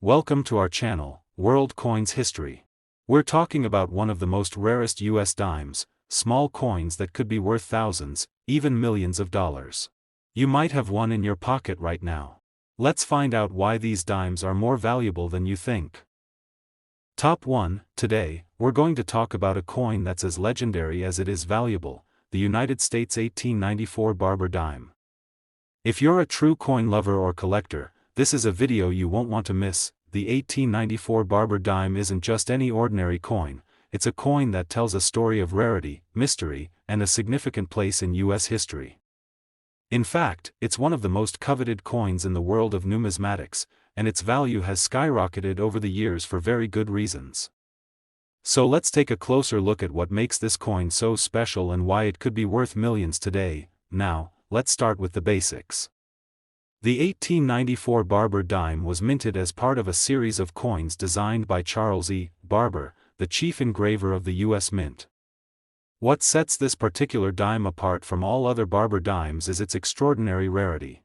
Welcome to our channel, World Coins History. We're talking about one of the most rarest US dimes, small coins that could be worth thousands, even millions of dollars. You might have one in your pocket right now. Let's find out why these dimes are more valuable than you think. Top 1. Today, we're going to talk about a coin that's as legendary as it is valuable, the United States 1894 Barber Dime. If you're a true coin lover or collector, this is a video you won't want to miss. The 1894 Barber Dime isn't just any ordinary coin, it's a coin that tells a story of rarity, mystery, and a significant place in US history. In fact, it's one of the most coveted coins in the world of numismatics, and its value has skyrocketed over the years for very good reasons. So let's take a closer look at what makes this coin so special and why it could be worth millions today. Now, let's start with the basics. The 1894 Barber Dime was minted as part of a series of coins designed by Charles E. Barber, the chief engraver of the U.S. Mint. What sets this particular dime apart from all other Barber dimes is its extraordinary rarity.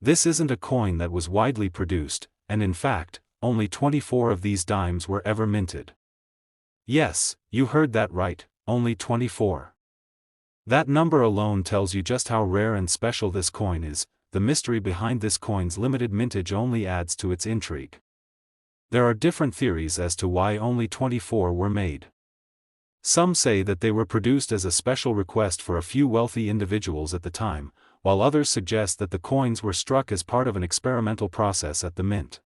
This isn't a coin that was widely produced, and in fact, only 24 of these dimes were ever minted. Yes, you heard that right, only 24. That number alone tells you just how rare and special this coin is. The mystery behind this coin's limited mintage only adds to its intrigue. There are different theories as to why only 24 were made. Some say that they were produced as a special request for a few wealthy individuals at the time, while others suggest that the coins were struck as part of an experimental process at the mint.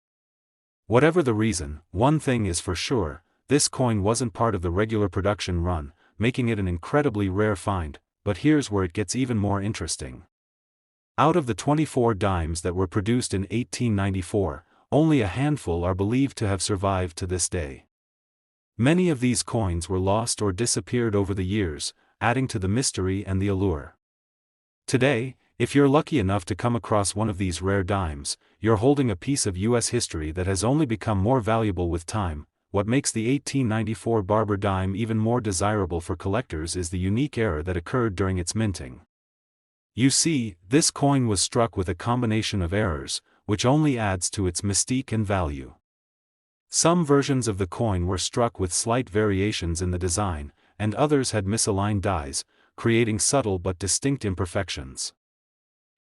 Whatever the reason, one thing is for sure, this coin wasn't part of the regular production run, making it an incredibly rare find, but here's where it gets even more interesting. Out of the 24 dimes that were produced in 1894, only a handful are believed to have survived to this day. Many of these coins were lost or disappeared over the years, adding to the mystery and the allure. Today, if you're lucky enough to come across one of these rare dimes, you're holding a piece of US history that has only become more valuable with time. What makes the 1894 Barber Dime even more desirable for collectors is the unique era that occurred during its minting. You see, this coin was struck with a combination of errors, which only adds to its mystique and value. Some versions of the coin were struck with slight variations in the design, and others had misaligned dies, creating subtle but distinct imperfections.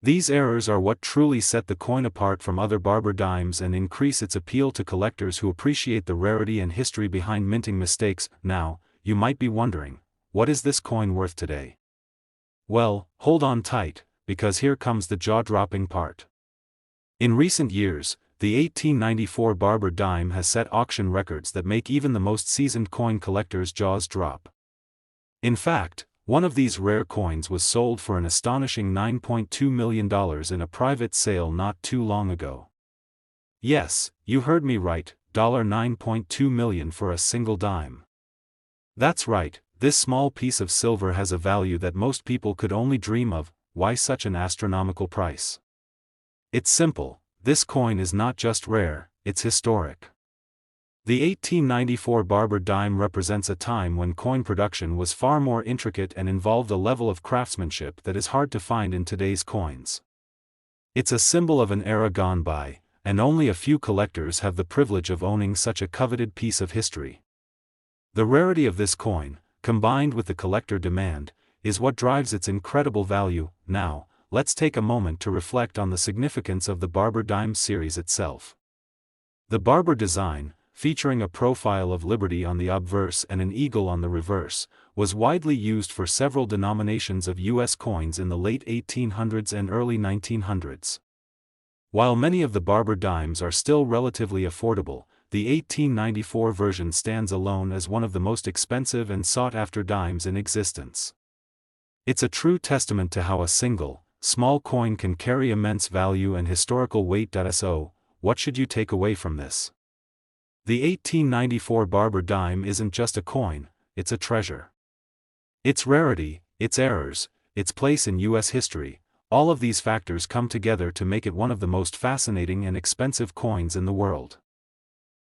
These errors are what truly set the coin apart from other Barber dimes and increase its appeal to collectors who appreciate the rarity and history behind minting mistakes. Now, you might be wondering, what is this coin worth today? Well, hold on tight, because here comes the jaw-dropping part. In recent years, the 1894 Barber Dime has set auction records that make even the most seasoned coin collectors' jaws drop. In fact, one of these rare coins was sold for an astonishing $9.2 million in a private sale not too long ago. Yes, you heard me right, $9.2 million for a single dime. That's right. This small piece of silver has a value that most people could only dream of. Why such an astronomical price? It's simple, this coin is not just rare, it's historic. The 1894 Barber Dime represents a time when coin production was far more intricate and involved a level of craftsmanship that is hard to find in today's coins. It's a symbol of an era gone by, and only a few collectors have the privilege of owning such a coveted piece of history. The rarity of this coin, combined with the collector demand, is what drives its incredible value. Now, let's take a moment to reflect on the significance of the Barber Dime series itself. The Barber design, featuring a profile of liberty on the obverse and an eagle on the reverse, was widely used for several denominations of US coins in the late 1800s and early 1900s. While many of the Barber dimes are still relatively affordable, the 1894 version stands alone as one of the most expensive and sought-after dimes in existence. It's a true testament to how a single, small coin can carry immense value and historical weight. So, what should you take away from this? The 1894 Barber Dime isn't just a coin, it's a treasure. Its rarity, its errors, its place in US history, all of these factors come together to make it one of the most fascinating and expensive coins in the world.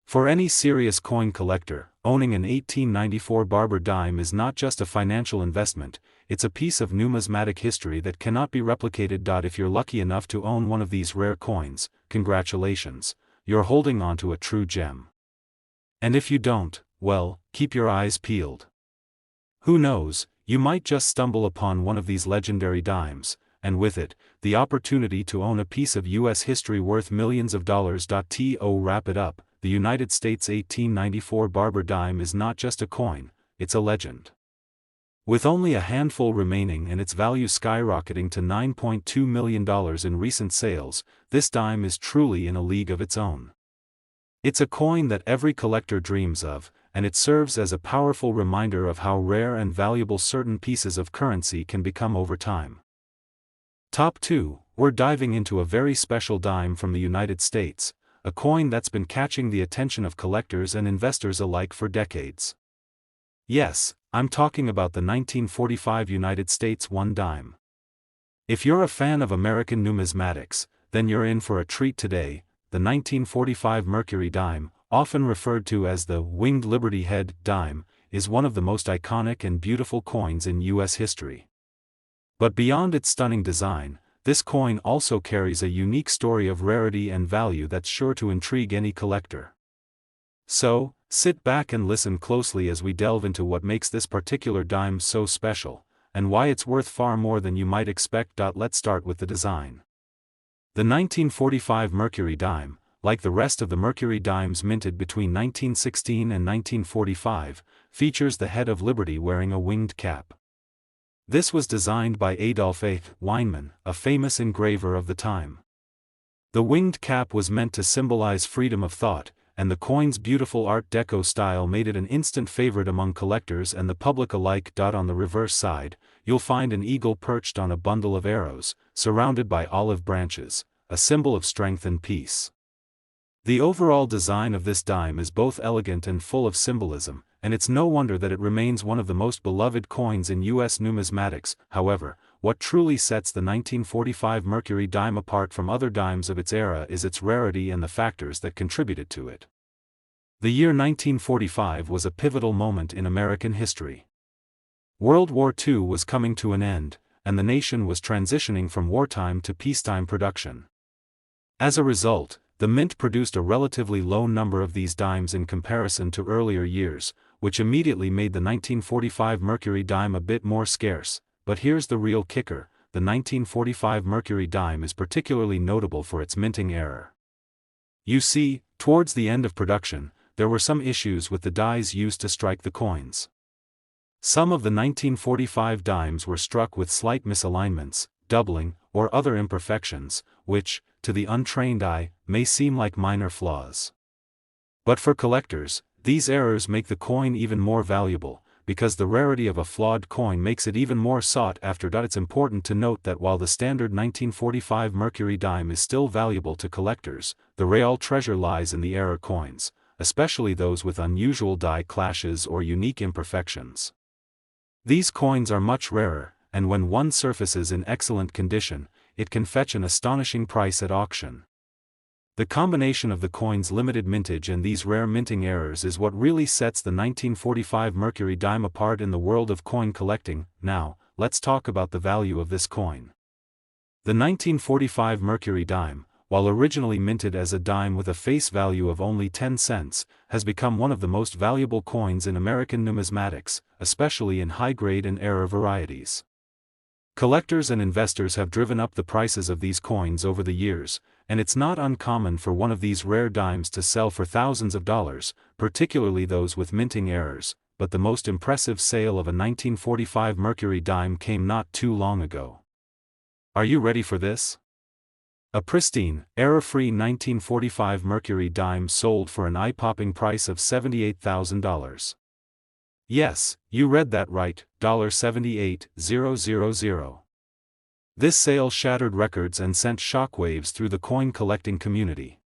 For any serious coin collector, owning an 1894 Barber Dime is not just a financial investment, it's a piece of numismatic history that cannot be replicated. If you're lucky enough to own one of these rare coins, congratulations, you're holding onto a true gem. And if you don't, well, keep your eyes peeled. Who knows, you might just stumble upon one of these legendary dimes, and with it, the opportunity to own a piece of U.S. history worth millions of dollars. To wrap it up, the United States 1894 Barber Dime is not just a coin, it's a legend. With only a handful remaining and its value skyrocketing to $9.2 million in recent sales, this dime is truly in a league of its own. It's a coin that every collector dreams of, and it serves as a powerful reminder of how rare and valuable certain pieces of currency can become over time. Top 2, we're diving into a very special dime from the United States, a coin that's been catching the attention of collectors and investors alike for decades. Yes, I'm talking about the 1945 United States $1 dime. If you're a fan of American numismatics, then you're in for a treat today. The 1945 Mercury Dime, often referred to as the Winged Liberty Head dime, is one of the most iconic and beautiful coins in U.S. history. But beyond its stunning design, this coin also carries a unique story of rarity and value that's sure to intrigue any collector. So, sit back and listen closely as we delve into what makes this particular dime so special, and why it's worth far more than you might expect. Let's start with the design. The 1945 Mercury Dime, like the rest of the Mercury Dimes minted between 1916 and 1945, features the head of Liberty wearing a winged cap. This was designed by Adolph A. Weinman, a famous engraver of the time. The winged cap was meant to symbolize freedom of thought, and the coin's beautiful Art Deco style made it an instant favorite among collectors and the public alike. On the reverse side, you'll find an eagle perched on a bundle of arrows, surrounded by olive branches, a symbol of strength and peace. The overall design of this dime is both elegant and full of symbolism, and it's no wonder that it remains one of the most beloved coins in U.S. numismatics. However, what truly sets the 1945 Mercury Dime apart from other dimes of its era is its rarity and the factors that contributed to it. The year 1945 was a pivotal moment in American history. World War II was coming to an end, and the nation was transitioning from wartime to peacetime production. As a result, the mint produced a relatively low number of these dimes in comparison to earlier years, which immediately made the 1945 Mercury Dime a bit more scarce. But here's the real kicker: the 1945 Mercury Dime is particularly notable for its minting error. You see, towards the end of production, there were some issues with the dies used to strike the coins. Some of the 1945 dimes were struck with slight misalignments, doubling, or other imperfections, which, to the untrained eye, may seem like minor flaws. But for collectors, these errors make the coin even more valuable, because the rarity of a flawed coin makes it even more sought after. It's important to note that while the standard 1945 Mercury Dime is still valuable to collectors, the real treasure lies in the error coins, especially those with unusual die clashes or unique imperfections. These coins are much rarer, and when one surface is in excellent condition, it can fetch an astonishing price at auction. The combination of the coin's limited mintage and these rare minting errors is what really sets the 1945 Mercury Dime apart in the world of coin collecting. Now, let's talk about the value of this coin. The 1945 Mercury Dime, while originally minted as a dime with a face value of only 10 cents, has become one of the most valuable coins in American numismatics, especially in high-grade and error varieties. Collectors and investors have driven up the prices of these coins over the years, and it's not uncommon for one of these rare dimes to sell for thousands of dollars, particularly those with minting errors. But the most impressive sale of a 1945 Mercury Dime came not too long ago. Are you ready for this? A pristine, error-free 1945 Mercury Dime sold for an eye-popping price of $78,000. Yes, you read that right, $78,000. This sale shattered records and sent shockwaves through the coin-collecting community.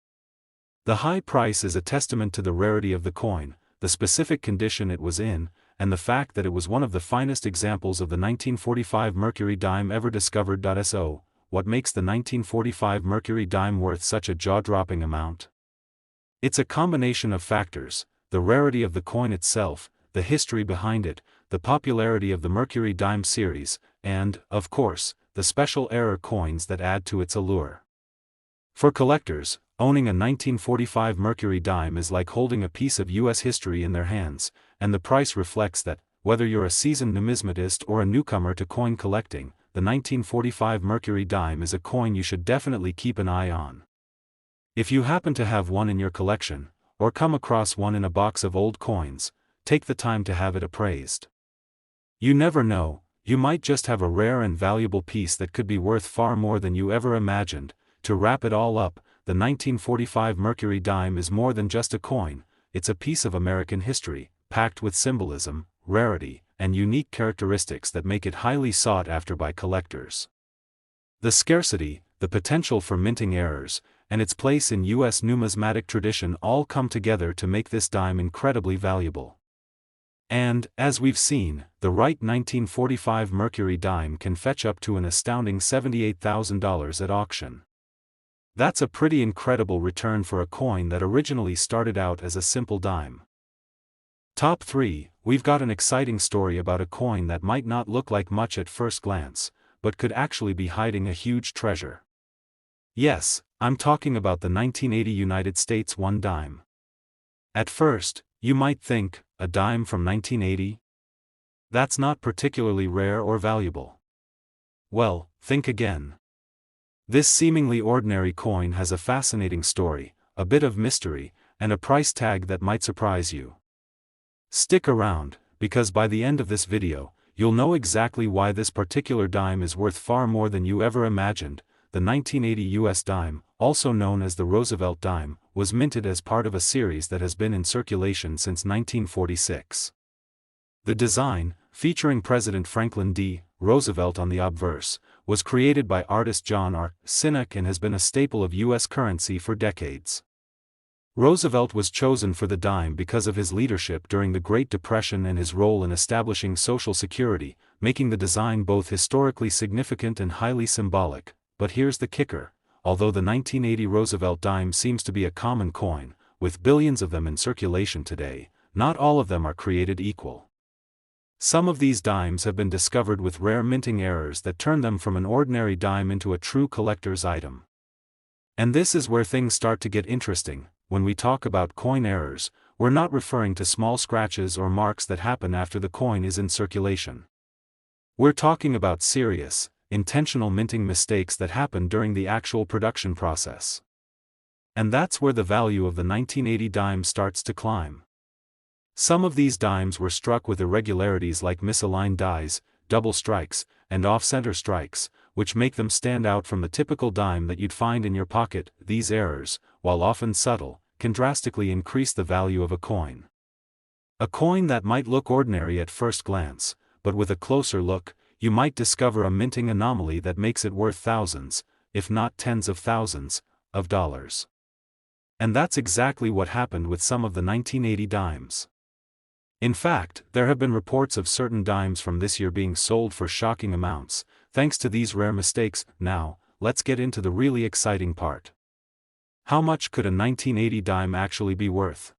The high price is a testament to the rarity of the coin, the specific condition it was in, and the fact that it was one of the finest examples of the 1945 Mercury Dime ever discovered. So, what makes the 1945 Mercury Dime worth such a jaw-dropping amount? It's a combination of factors: the rarity of the coin itself, the history behind it, the popularity of the Mercury Dime series, and, of course, the special error coins that add to its allure. For collectors, Owning a 1945 Mercury Dime is like holding a piece of U.S. history in their hands, and the price reflects that. Whether you're a seasoned numismatist or a newcomer to coin collecting, the 1945 Mercury Dime is a coin you should definitely keep an eye on. If you happen to have one in your collection, or come across one in a box of old coins, take the time to have it appraised. You never know, you might just have a rare and valuable piece that could be worth far more than you ever imagined. To wrap it all up, the 1945 Mercury Dime is more than just a coin, it's a piece of American history, packed with symbolism, rarity, and unique characteristics that make it highly sought after by collectors. The scarcity, the potential for minting errors, and its place in U.S. numismatic tradition all come together to make this dime incredibly valuable. And, as we've seen, the right 1945 Mercury Dime can fetch up to an astounding $78,000 at auction. That's a pretty incredible return for a coin that originally started out as a simple dime. Top 3, we've got an exciting story about a coin that might not look like much at first glance, but could actually be hiding a huge treasure. Yes, I'm talking about the 1980 United States $1 dime. At first, you might think, a dime from 1980? That's not particularly rare or valuable. Well, think again. This seemingly ordinary coin has a fascinating story, a bit of mystery, and a price tag that might surprise you. Stick around, because by the end of this video, you'll know exactly why this particular dime is worth far more than you ever imagined. The 1980 U.S. dime, also known as the Roosevelt Dime, was minted as part of a series that has been in circulation since 1946. The design, featuring President Franklin D. Roosevelt on the obverse, was created by artist John R. Sinek and has been a staple of U.S. currency for decades. Roosevelt was chosen for the dime because of his leadership during the Great Depression and his role in establishing Social Security, making the design both historically significant and highly symbolic. But here's the kicker: although the 1980 Roosevelt dime seems to be a common coin, with billions of them in circulation today, not all of them are created equal. Some of these dimes have been discovered with rare minting errors that turn them from an ordinary dime into a true collector's item. And this is where things start to get interesting. When we talk about coin errors, we're not referring to small scratches or marks that happen after the coin is in circulation. We're talking about serious, intentional minting mistakes that happen during the actual production process. And that's where the value of the 1980 dime starts to climb. Some of these dimes were struck with irregularities like misaligned dies, double strikes, and off-center strikes, which make them stand out from the typical dime that you'd find in your pocket. These errors, while often subtle, can drastically increase the value of a coin. A coin that might look ordinary at first glance, but with a closer look, you might discover a minting anomaly that makes it worth thousands, if not tens of thousands, of dollars. And that's exactly what happened with some of the 1980 dimes. In fact, there have been reports of certain dimes from this year being sold for shocking amounts, thanks to these rare mistakes. Now, let's get into the really exciting part. How much could a 1980 dime actually be worth?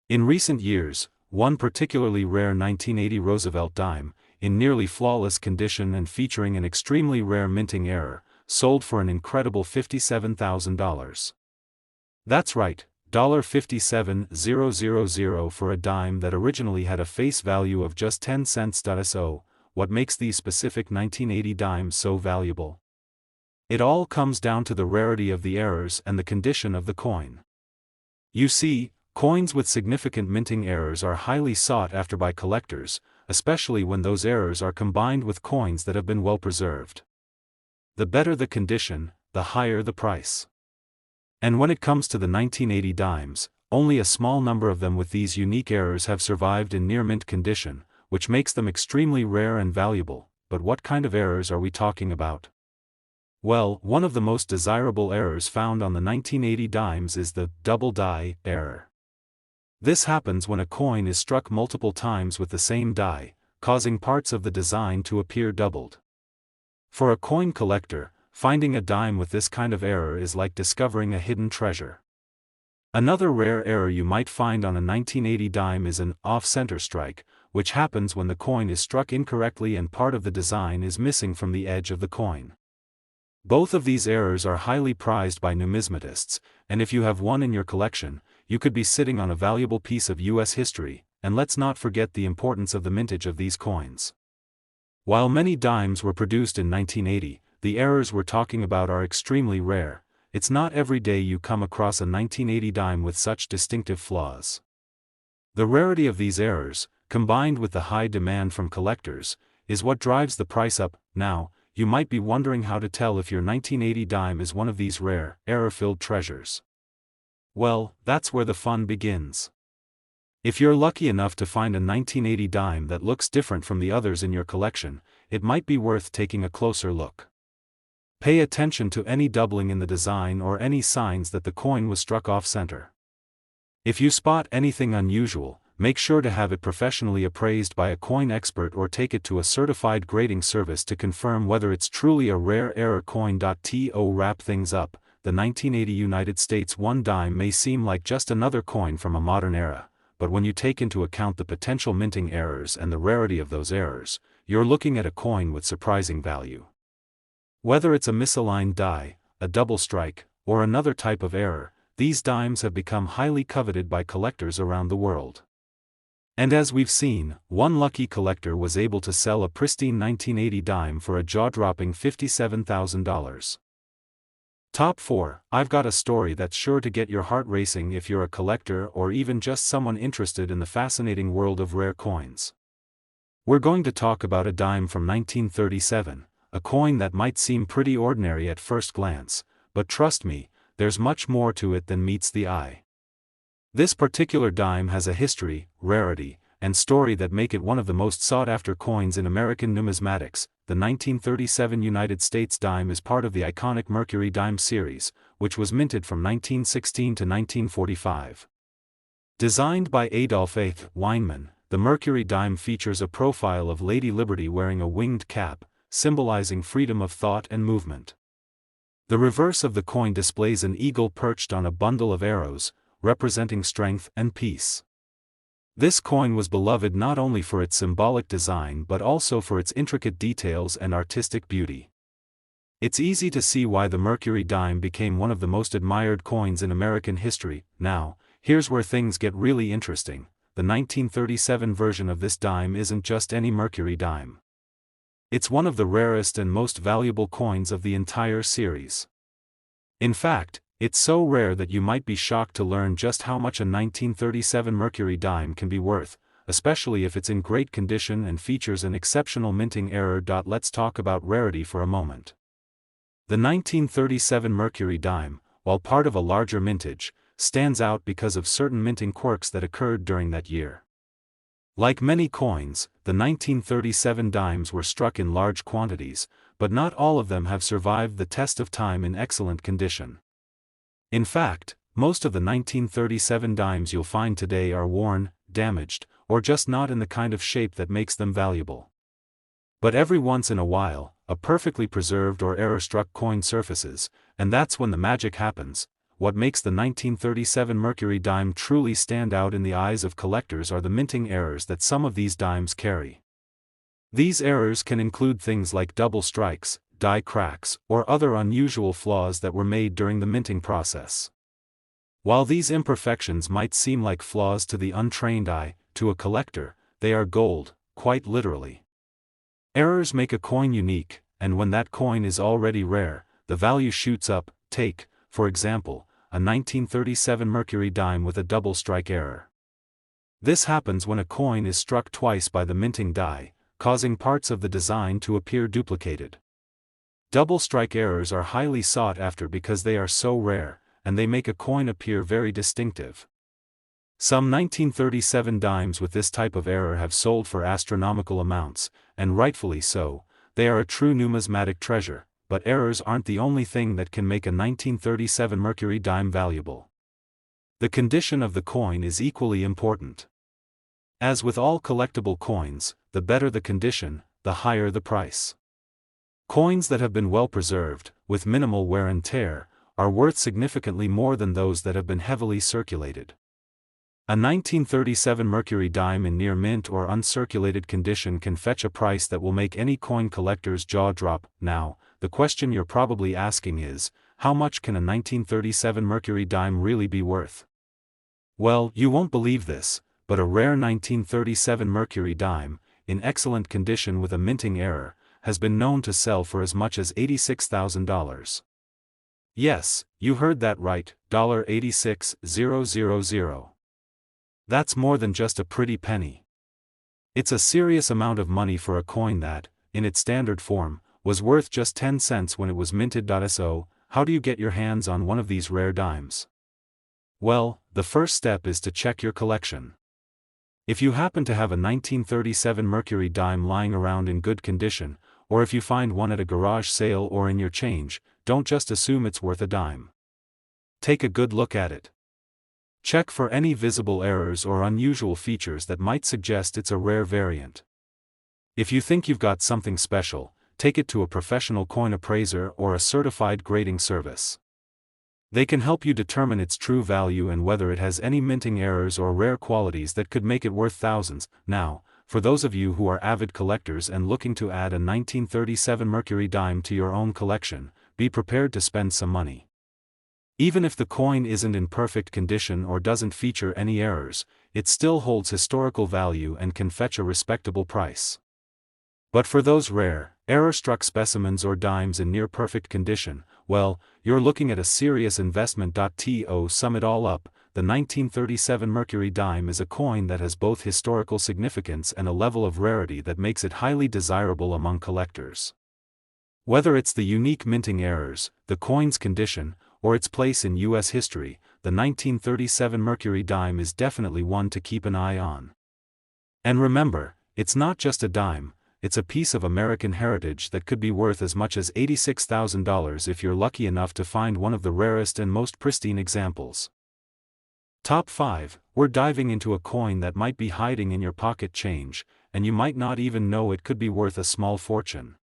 In recent years, one particularly rare 1980 Roosevelt dime, in nearly flawless condition and featuring an extremely rare minting error, sold for an incredible $57,000. That's right, $57,000 for a dime that originally had a face value of just 10 cents. So, what makes these specific 1980 dimes so valuable? It all comes down to the rarity of the errors and the condition of the coin. You see, coins with significant minting errors are highly sought after by collectors, especially when those errors are combined with coins that have been well preserved. The better the condition, the higher the price. And when it comes to the 1980 dimes, only a small number of them with these unique errors have survived in near mint condition, which makes them extremely rare and valuable. But what kind of errors are we talking about? Well, one of the most desirable errors found on the 1980 dimes is the double die error. This happens when a coin is struck multiple times with the same die, causing parts of the design to appear doubled. For a coin collector, finding a dime with this kind of error is like discovering a hidden treasure. Another rare error you might find on a 1980 dime is an off-center strike, which happens when the coin is struck incorrectly and part of the design is missing from the edge of the coin. Both of these errors are highly prized by numismatists, and if you have one in your collection, you could be sitting on a valuable piece of U.S. history. And let's not forget the importance of the mintage of these coins. While many dimes were produced in 1980, the errors we're talking about are extremely rare. It's not every day you come across a 1980 dime with such distinctive flaws. The rarity of these errors, combined with the high demand from collectors, is what drives the price up. Now, you might be wondering how to tell if your 1980 dime is one of these rare, error-filled treasures. Well, that's where the fun begins. If you're lucky enough to find a 1980 dime that looks different from the others in your collection, it might be worth taking a closer look. Pay attention to any doubling in the design or any signs that the coin was struck off-center. If you spot anything unusual, make sure to have it professionally appraised by a coin expert or take it to a certified grading service to confirm whether it's truly a rare error coin. To wrap things up, the 1980 United States 1 dime may seem like just another coin from a modern era, but when you take into account the potential minting errors and the rarity of those errors, you're looking at a coin with surprising value. Whether it's a misaligned die, a double strike, or another type of error, these dimes have become highly coveted by collectors around the world. And as we've seen, one lucky collector was able to sell a pristine 1980 dime for a jaw-dropping $57,000. Top 4. I've got a story that's sure to get your heart racing if you're a collector or even just someone interested in the fascinating world of rare coins. We're going to talk about a dime from 1937, a coin that might seem pretty ordinary at first glance, but trust me, there's much more to it than meets the eye. This particular dime has a history, rarity, and story that make it one of the most sought-after coins in American numismatics. The 1937 United States dime is part of the iconic Mercury Dime series, which was minted from 1916 to 1945. Designed by Adolph A. Weinman, the Mercury Dime features a profile of Lady Liberty wearing a winged cap, symbolizing freedom of thought and movement. The reverse of the coin displays an eagle perched on a bundle of arrows, representing strength and peace. This coin was beloved not only for its symbolic design but also for its intricate details and artistic beauty. It's easy to see why the Mercury Dime became one of the most admired coins in American history. Now, here's where things get really interesting. The 1937 version of this dime isn't just any Mercury Dime. It's one of the rarest and most valuable coins of the entire series. In fact, it's so rare that you might be shocked to learn just how much a 1937 Mercury Dime can be worth, especially if it's in great condition and features an exceptional minting error. Let's talk about rarity for a moment. The 1937 Mercury Dime, while part of a larger mintage, stands out because of certain minting quirks that occurred during that year. Like many coins, the 1937 dimes were struck in large quantities, but not all of them have survived the test of time in excellent condition. In fact, most of the 1937 dimes you'll find today are worn, damaged, or just not in the kind of shape that makes them valuable. But every once in a while, a perfectly preserved or error-struck coin surfaces, and that's when the magic happens. What makes the 1937 Mercury Dime truly stand out in the eyes of collectors are the minting errors that some of these dimes carry. These errors can include things like double strikes, die cracks, or other unusual flaws that were made during the minting process. While these imperfections might seem like flaws to the untrained eye, to a collector, they are gold, quite literally. Errors make a coin unique, and when that coin is already rare, the value shoots up. Take, for example, a 1937 Mercury Dime with a double strike error. This happens when a coin is struck twice by the minting die, causing parts of the design to appear duplicated. Double strike errors are highly sought after because they are so rare, and they make a coin appear very distinctive. Some 1937 dimes with this type of error have sold for astronomical amounts, and rightfully so. They are a true numismatic treasure, but errors aren't the only thing that can make a 1937 Mercury Dime valuable. The condition of the coin is equally important. As with all collectible coins, the better the condition, the higher the price. Coins that have been well preserved, with minimal wear and tear, are worth significantly more than those that have been heavily circulated. A 1937 Mercury Dime in near mint or uncirculated condition can fetch a price that will make any coin collector's jaw drop. Now, the question you're probably asking is, how much can a 1937 Mercury dime really be worth? Well, you won't believe this, but a rare 1937 Mercury dime, in excellent condition with a minting error, has been known to sell for as much as $86,000. Yes, you heard that right, $86,000. That's more than just a pretty penny. It's a serious amount of money for a coin that, in its standard form, was worth just 10 cents when it was minted. So, how do you get your hands on one of these rare dimes? Well, the first step is to check your collection. If you happen to have a 1937 Mercury dime lying around in good condition, or if you find one at a garage sale or in your change, don't just assume it's worth a dime. Take a good look at it. Check for any visible errors or unusual features that might suggest it's a rare variant. If you think you've got something special, take it to a professional coin appraiser or a certified grading service. They can help you determine its true value and whether it has any minting errors or rare qualities that could make it worth thousands. Now, for those of you who are avid collectors and looking to add a 1937 Mercury dime to your own collection, be prepared to spend some money. Even if the coin isn't in perfect condition or doesn't feature any errors, it still holds historical value and can fetch a respectable price. But for those rare, error-struck specimens or dimes in near-perfect condition, well, you're looking at a serious investment. To sum it all up, the 1937 Mercury dime is a coin that has both historical significance and a level of rarity that makes it highly desirable among collectors. Whether it's the unique minting errors, the coin's condition, or its place in U.S. history, the 1937 Mercury dime is definitely one to keep an eye on. And remember, it's not just a dime, it's a piece of American heritage that could be worth as much as $86,000 if you're lucky enough to find one of the rarest and most pristine examples. Top 5, we're diving into a coin that might be hiding in your pocket change, and you might not even know it could be worth a small fortune.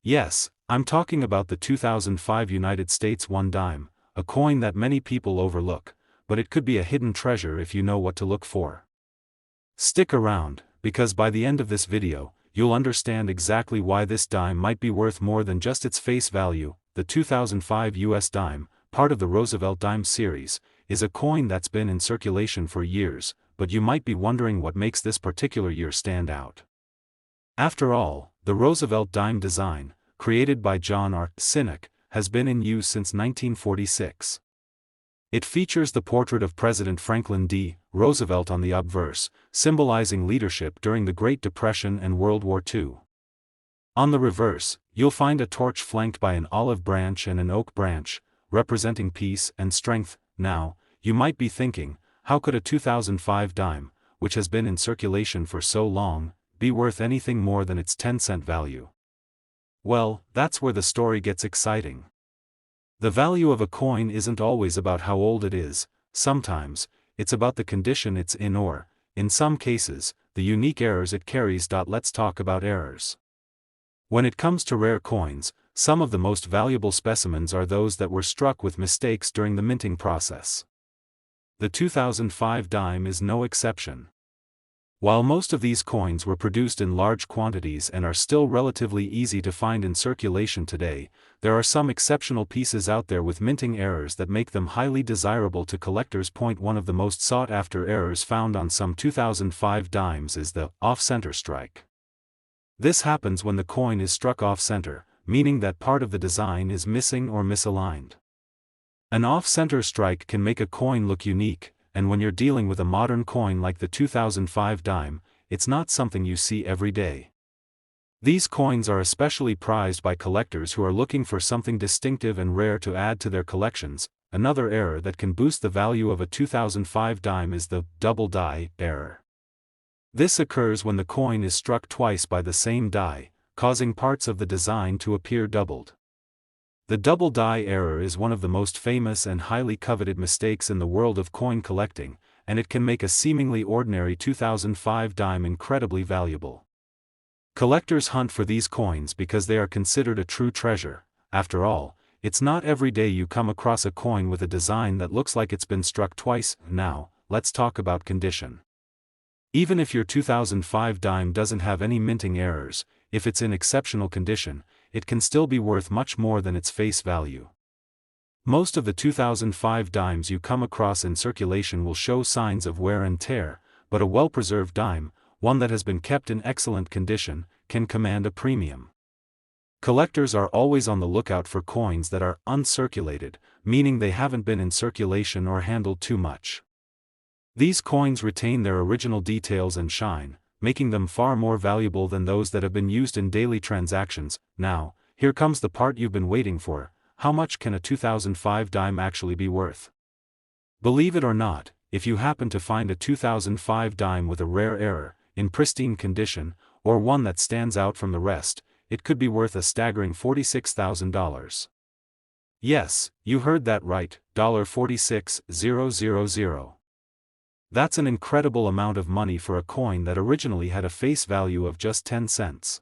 Yes, I'm talking about the 2005 United States $1 dime, a coin that many people overlook, but it could be a hidden treasure if you know what to look for. Stick around, because by the end of this video, you'll understand exactly why this dime might be worth more than just its face value. The 2005 US dime, part of the Roosevelt Dime series, is a coin that's been in circulation for years, but you might be wondering what makes this particular year stand out. After all, the Roosevelt Dime design, created by John R. Sinek, has been in use since 1946. It features the portrait of President Franklin D. Roosevelt on the obverse, symbolizing leadership during the Great Depression and World War II. On the reverse, you'll find a torch flanked by an olive branch and an oak branch, representing peace and strength. Now, you might be thinking, how could a 2005 dime, which has been in circulation for so long, be worth anything more than its 10-cent value? Well, that's where the story gets exciting. The value of a coin isn't always about how old it is, sometimes, it's about the condition it's in or, in some cases, the unique errors it carries. Let's talk about errors. When it comes to rare coins, some of the most valuable specimens are those that were struck with mistakes during the minting process. The 2005 dime is no exception. While most of these coins were produced in large quantities and are still relatively easy to find in circulation today, there are some exceptional pieces out there with minting errors that make them highly desirable to collectors. One of the most sought-after errors found on some 2005 dimes is the off-center strike. This happens when the coin is struck off-center, meaning that part of the design is missing or misaligned. An off-center strike can make a coin look unique, and when you're dealing with a modern coin like the 2005 dime, it's not something you see every day. These coins are especially prized by collectors who are looking for something distinctive and rare to add to their collections. Another error that can boost the value of a 2005 dime is the double die error. This occurs when the coin is struck twice by the same die, causing parts of the design to appear doubled. The double die error is one of the most famous and highly coveted mistakes in the world of coin collecting, and it can make a seemingly ordinary 2005 dime incredibly valuable. Collectors hunt for these coins because they are considered a true treasure. After all, it's not every day you come across a coin with a design that looks like it's been struck twice. Now, let's talk about condition. Even if your 2005 dime doesn't have any minting errors, if it's in exceptional condition, it can still be worth much more than its face value. Most of the 2005 dimes you come across in circulation will show signs of wear and tear, but a well-preserved dime, one that has been kept in excellent condition, can command a premium. Collectors are always on the lookout for coins that are uncirculated, meaning they haven't been in circulation or handled too much. These coins retain their original details and shine, making them far more valuable than those that have been used in daily transactions. Now, here comes the part you've been waiting for: how much can a 2005 dime actually be worth? Believe it or not, if you happen to find a 2005 dime with a rare error, in pristine condition, or one that stands out from the rest, it could be worth a staggering $46,000. Yes, you heard that right, $46,000. That's an incredible amount of money for a coin that originally had a face value of just 10 cents.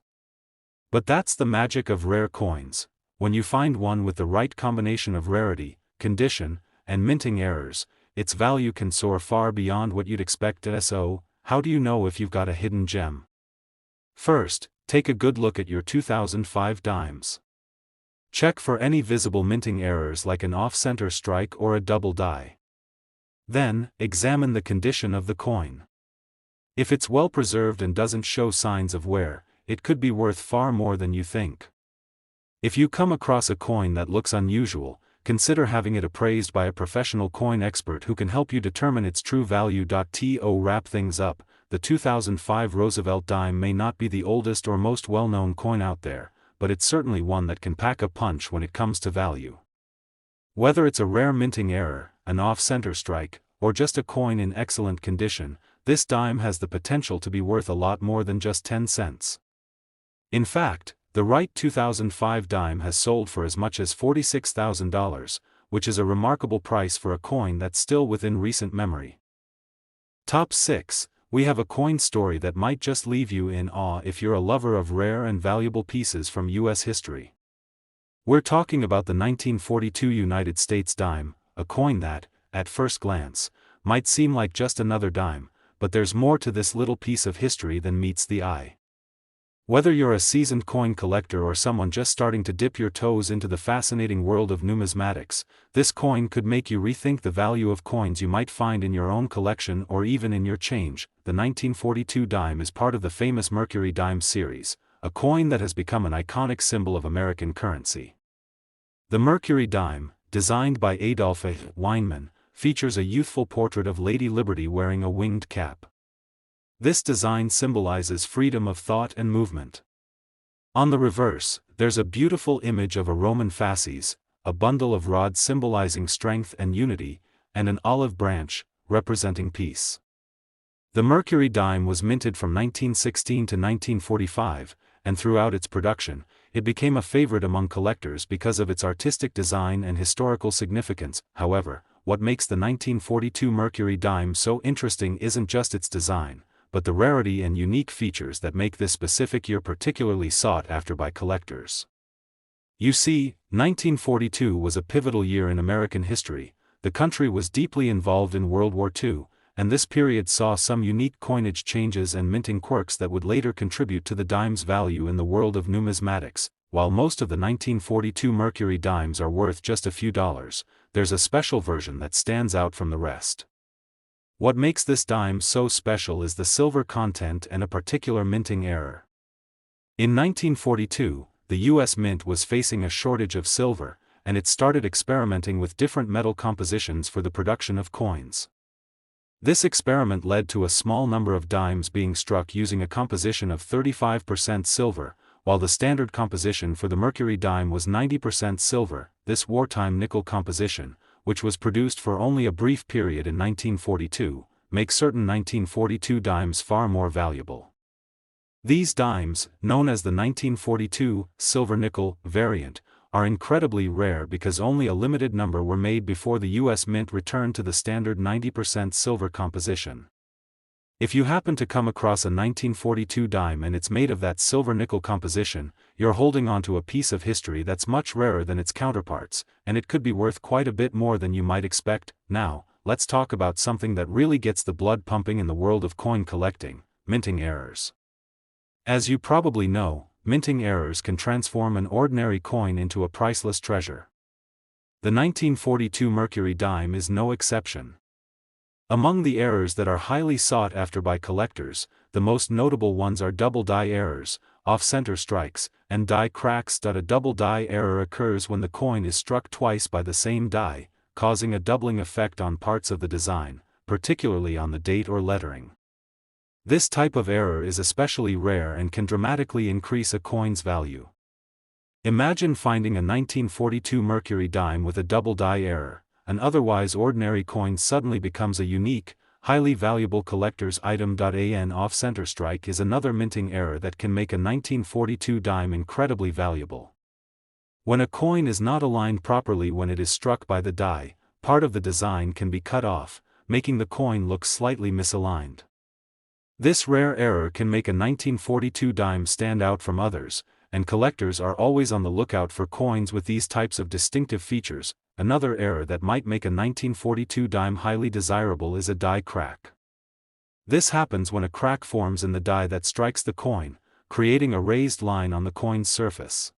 But that's the magic of rare coins. When you find one with the right combination of rarity, condition, and minting errors, its value can soar far beyond what you'd expect. So, how do you know if you've got a hidden gem? First, take a good look at your 2005 dimes. Check for any visible minting errors like an off-center strike or a double die. Then, examine the condition of the coin. If it's well preserved and doesn't show signs of wear, it could be worth far more than you think. If you come across a coin that looks unusual, consider having it appraised by a professional coin expert who can help you determine its true value. To wrap things up, the 2005 Roosevelt Dime may not be the oldest or most well-known coin out there, but it's certainly one that can pack a punch when it comes to value. Whether it's a rare minting error, an off-center strike, or just a coin in excellent condition, this dime has the potential to be worth a lot more than just 10 cents. In fact, the right 2005 dime has sold for as much as $46,000, which is a remarkable price for a coin that's still within recent memory. Top 6. We have a coin story that might just leave you in awe if you're a lover of rare and valuable pieces from U.S. history. We're talking about the 1942 United States dime, a coin that, at first glance, might seem like just another dime, but there's more to this little piece of history than meets the eye. Whether you're a seasoned coin collector or someone just starting to dip your toes into the fascinating world of numismatics, this coin could make you rethink the value of coins you might find in your own collection or even in your change. The 1942 dime is part of the famous Mercury Dime series, a coin that has become an iconic symbol of American currency. The Mercury Dime, designed by Adolph Weinman, features a youthful portrait of Lady Liberty wearing a winged cap. This design symbolizes freedom of thought and movement. On the reverse, there's a beautiful image of a Roman fasces, a bundle of rods symbolizing strength and unity, and an olive branch, representing peace. The Mercury Dime was minted from 1916 to 1945, and throughout its production, it became a favorite among collectors because of its artistic design and historical significance. However, what makes the 1942 Mercury Dime so interesting isn't just its design, but the rarity and unique features that make this specific year particularly sought after by collectors. You see, 1942 was a pivotal year in American history. The country was deeply involved in World War II, and this period saw some unique coinage changes and minting quirks that would later contribute to the dime's value in the world of numismatics. While most of the 1942 Mercury dimes are worth just a few dollars, there's a special version that stands out from the rest. What makes this dime so special is the silver content and a particular minting error. In 1942, the U.S. Mint was facing a shortage of silver, and it started experimenting with different metal compositions for the production of coins. This experiment led to a small number of dimes being struck using a composition of 35% silver, while the standard composition for the Mercury Dime was 90% silver. This wartime nickel composition, which was produced for only a brief period in 1942, makes certain 1942 dimes far more valuable. These dimes, known as the 1942 silver-nickel variant, are incredibly rare because only a limited number were made before the U.S. Mint returned to the standard 90% silver composition. If you happen to come across a 1942 dime and it's made of that silver-nickel composition, you're holding onto a piece of history that's much rarer than its counterparts, and it could be worth quite a bit more than you might expect. Now, let's talk about something that really gets the blood pumping in the world of coin collecting: minting errors. As you probably know, minting errors can transform an ordinary coin into a priceless treasure. The 1942 Mercury Dime is no exception. Among the errors that are highly sought after by collectors, the most notable ones are double die errors, off-center strikes, and die cracks. A double die error occurs when the coin is struck twice by the same die, causing a doubling effect on parts of the design, particularly on the date or lettering. This type of error is especially rare and can dramatically increase a coin's value. Imagine finding a 1942 Mercury Dime with a double die error. An otherwise ordinary coin suddenly becomes a unique, highly valuable collector's item. An off-center strike is another minting error that can make a 1942 dime incredibly valuable. When a coin is not aligned properly when it is struck by the die, part of the design can be cut off, making the coin look slightly misaligned. This rare error can make a 1942 dime stand out from others, and collectors are always on the lookout for coins with these types of distinctive features. Another error that might make a 1942 dime highly desirable is a die crack. This happens when a crack forms in the die that strikes the coin, creating a raised line on the coin's surface.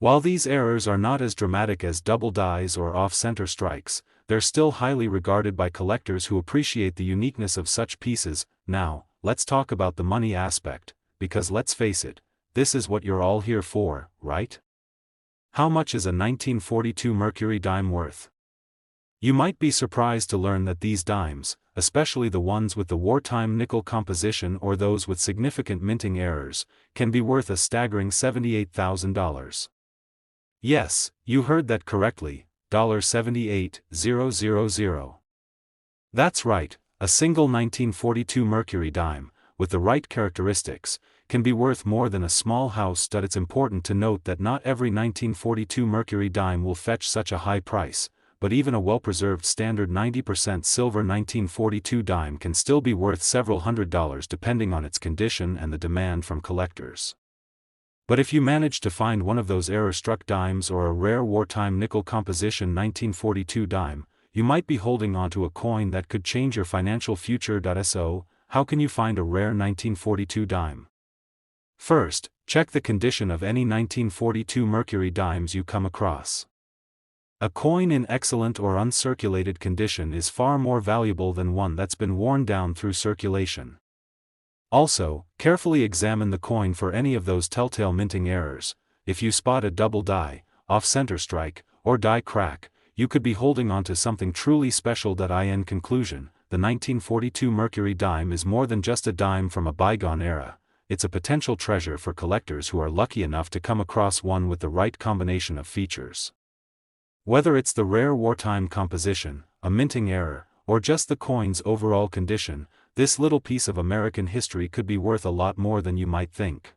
While these errors are not as dramatic as double dies or off-center strikes, they're still highly regarded by collectors who appreciate the uniqueness of such pieces. Now, let's talk about the money aspect, because let's face it, this is what you're all here for, right? How much is a 1942 Mercury Dime worth? You might be surprised to learn that these dimes, especially the ones with the wartime nickel composition or those with significant minting errors, can be worth a staggering $78,000. Yes, you heard that correctly, $78,000. That's right, a single 1942 Mercury Dime, with the right characteristics, can be worth more than a small house. It's important to note that not every 1942 Mercury Dime will fetch such a high price, but even a well-preserved standard 90% silver 1942 dime can still be worth several $100s depending on its condition and the demand from collectors. But if you manage to find one of those error-struck dimes or a rare wartime nickel composition 1942 dime, you might be holding onto a coin that could change your financial future. So, how can you find a rare 1942 dime? First, check the condition of any 1942 Mercury dimes you come across. A coin in excellent or uncirculated condition is far more valuable than one that's been worn down through circulation. Also, carefully examine the coin for any of those telltale minting errors. If you spot a double die, off-center strike, or die crack, you could be holding on to something truly special. In conclusion, the 1942 Mercury Dime is more than just a dime from a bygone era. It's a potential treasure for collectors who are lucky enough to come across one with the right combination of features. Whether it's the rare wartime composition, a minting error, or just the coin's overall condition, this little piece of American history could be worth a lot more than you might think.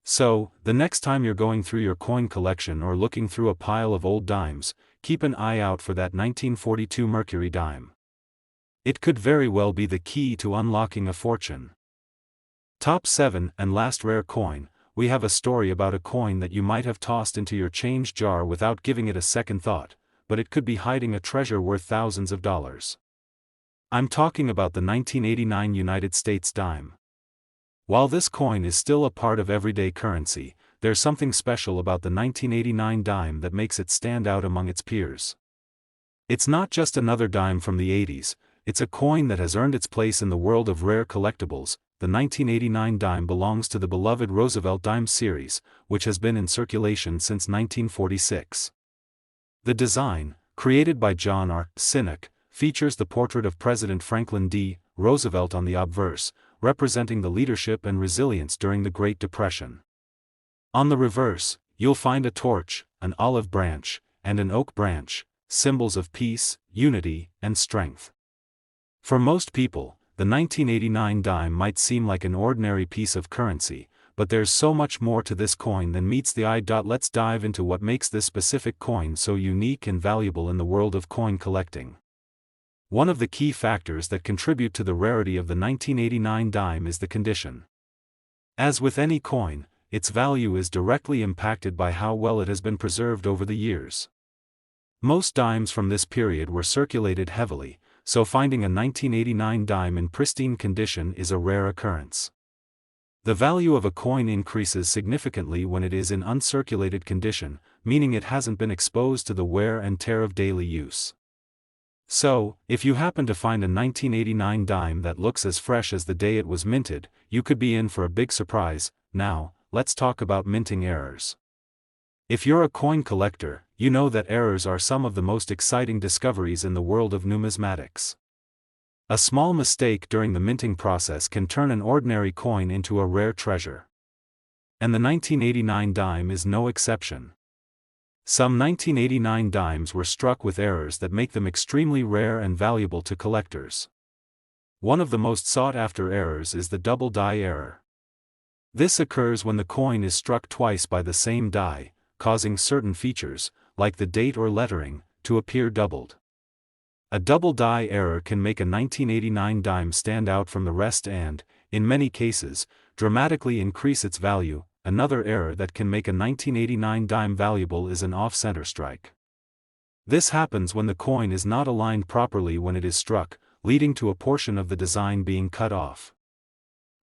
So, the next time you're going through your coin collection or looking through a pile of old dimes, keep an eye out for that 1942 Mercury Dime. It could very well be the key to unlocking a fortune. Top 7 and last rare coin. We have a story about a coin that you might have tossed into your change jar without giving it a second thought, but it could be hiding a treasure worth thousands of dollars. I'm talking about the 1989 United States dime. While this coin is still a part of everyday currency, there's something special about the 1989 dime that makes it stand out among its peers. It's not just another dime from the 80s, it's a coin that has earned its place in the world of rare collectibles. The 1989 dime belongs to the beloved Roosevelt Dime series, which has been in circulation since 1946. The design, created by John R. Sinek, features the portrait of President Franklin D. Roosevelt on the obverse, representing the leadership and resilience during the Great Depression. On the reverse, you'll find a torch, an olive branch, and an oak branch, symbols of peace, unity, and strength. For most people, the 1989 dime might seem like an ordinary piece of currency, but there's so much more to this coin than meets the eye. Let's dive into what makes this specific coin so unique and valuable in the world of coin collecting. One of the key factors that contribute to the rarity of the 1989 dime is the condition. As with any coin, its value is directly impacted by how well it has been preserved over the years. Most dimes from this period were circulated heavily, so finding a 1989 dime in pristine condition is a rare occurrence. The value of a coin increases significantly when it is in uncirculated condition, meaning it hasn't been exposed to the wear and tear of daily use. So, if you happen to find a 1989 dime that looks as fresh as the day it was minted, you could be in for a big surprise. Now, let's talk about minting errors. If you're a coin collector, you know that errors are some of the most exciting discoveries in the world of numismatics. A small mistake during the minting process can turn an ordinary coin into a rare treasure. And the 1989 dime is no exception. Some 1989 dimes were struck with errors that make them extremely rare and valuable to collectors. One of the most sought-after errors is the double die error. This occurs when the coin is struck twice by the same die, causing certain features, like the date or lettering, to appear doubled. A double die error can make a 1989 dime stand out from the rest and, in many cases, dramatically increase its value. Another error that can make a 1989 dime valuable is an off-center strike. This happens when the coin is not aligned properly when it is struck, leading to a portion of the design being cut off.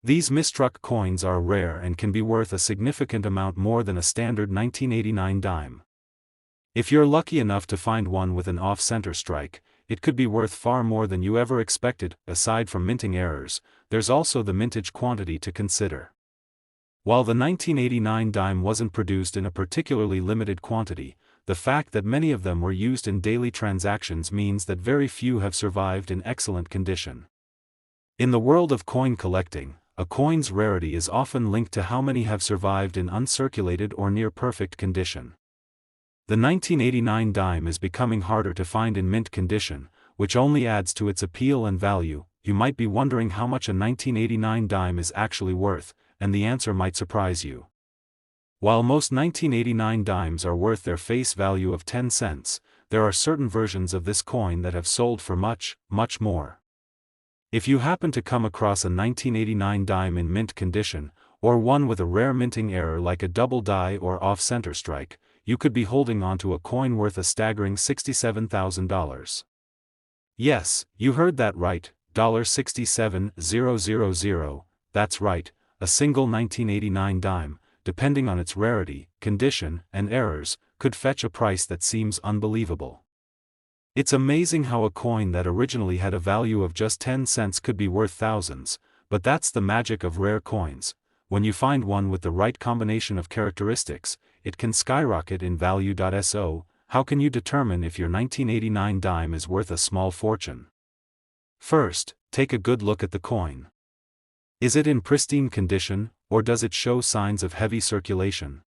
These misstruck coins are rare and can be worth a significant amount more than a standard 1989 dime. If you're lucky enough to find one with an off-center strike, it could be worth far more than you ever expected. Aside from minting errors, there's also the mintage quantity to consider. While the 1989 dime wasn't produced in a particularly limited quantity, the fact that many of them were used in daily transactions means that very few have survived in excellent condition. In the world of coin collecting, a coin's rarity is often linked to how many have survived in uncirculated or near-perfect condition. The 1989 dime is becoming harder to find in mint condition, which only adds to its appeal and value. You might be wondering how much a 1989 dime is actually worth, and the answer might surprise you. While most 1989 dimes are worth their face value of 10 cents, there are certain versions of this coin that have sold for much, much more. If you happen to come across a 1989 dime in mint condition, or one with a rare minting error like a double die or off-center strike, you could be holding onto a coin worth a staggering $67,000. Yes, you heard that right, $67,000, that's right. A single 1989 dime, depending on its rarity, condition, and errors, could fetch a price that seems unbelievable. It's amazing how a coin that originally had a value of just 10 cents could be worth thousands, but that's the magic of rare coins. When you find one with the right combination of characteristics, it can skyrocket in value. So, how can you determine if your 1989 dime is worth a small fortune? First, take a good look at the coin. Is it in pristine condition, or does it show signs of heavy circulation?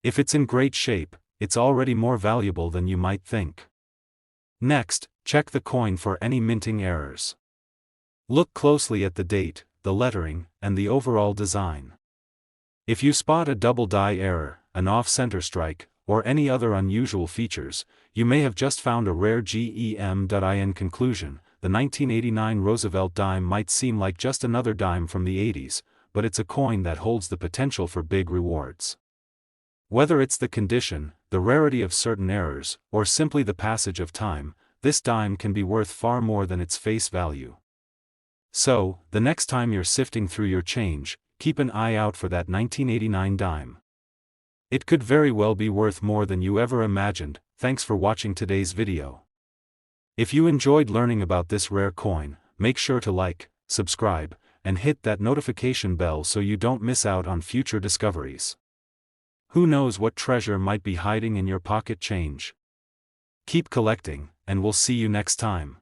If it's in great shape, it's already more valuable than you might think. Next, check the coin for any minting errors. Look closely at the date, the lettering, and the overall design. If you spot a double die error, an off-center strike, or any other unusual features, you may have just found a rare gem. In conclusion, the 1989 Roosevelt Dime might seem like just another dime from the 80s, but it's a coin that holds the potential for big rewards. Whether it's the condition, the rarity of certain errors, or simply the passage of time, this dime can be worth far more than its face value. So, the next time you're sifting through your change, keep an eye out for that 1989 dime. It could very well be worth more than you ever imagined. Thanks for watching today's video. If you enjoyed learning about this rare coin, make sure to like, subscribe, and hit that notification bell so you don't miss out on future discoveries. Who knows what treasure might be hiding in your pocket change? Keep collecting, and we'll see you next time.